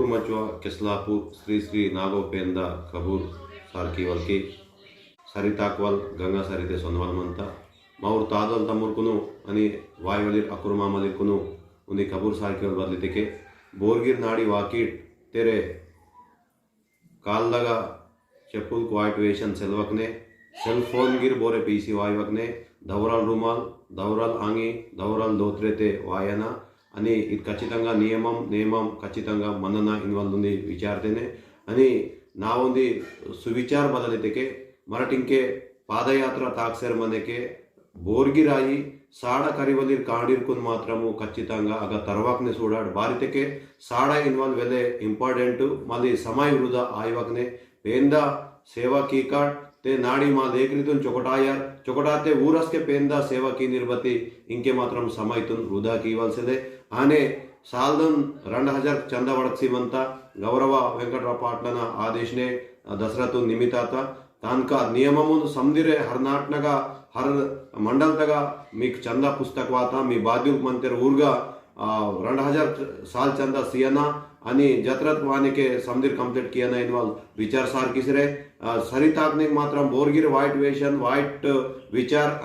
मचवा किस्लापुर श्री श्री नागोपेंदा कबूर सारकी वल्की सरिताक्वल गंगा सरिते सोनवलमंत मौर तादल तमुर्कुनु अनि वायवलिर अकुरमामलिकुनु उन्दी कबूर सारकी वल बदलितिके बोर्गिर नाड़ी वाकीट तेरे कालदगा చెప్పుల్ క్వాయిట్వేషన్ సెల్వక్నే సెల్ ఫోన్ గిర్ బోరే పీసీ వాయువక్నే దౌరాల్ రుమాల్ దౌరాల్ ఆంగి దౌరాల్ దోత్రేతే వాయన అని ఇది ఖచ్చితంగా నియమం ఖచ్చితంగా మనన ఇన్వాల్వ్ ఉంది విచారతేనే అని నా ఉంది సువిచార బదలితేకే మరటింకే పాదయాత్ర తాక్సేర్ మనకే బోర్గిరాయి సాడ కరివలిర్ కాడిర్కున్ మాత్రము ఖచ్చితంగా అగ తర్వాక్నే చూడాడు బారితేకే సాడ ఇన్వాల్వ్ వెలే ఇంపార్టెంట్ మళ్ళీ సమయ వృధా ఆయువక్నే पेंदा सेवा की काट ते नाड़ी माँ देख रही तुम चौकटायार चौकटाते ऊरस के पेंदा सेवा की निर्भति इनके मात्रम समय तुम वृद्धा की वलसे दे आने सालदन 2000 चंदा वड़कसी बनता गौरव वेंकटराव पाटलना आदेश ने दसरा तुम निमित्ता था तानका नियममुन समदिरे हर नाटनगा हर मंडल तगा मीक चंदा पुस्तक वाता मी बाद्युक मंतर ऊर्गा 2000 साल चंदा सियना आणि जत्रत वानिके समदिर कंप्लीट किया ना इन्वॉल्व विचार सार किसरे सरिताग्निक मात्र बोर्गिर वाइट वेशन वाइट विचार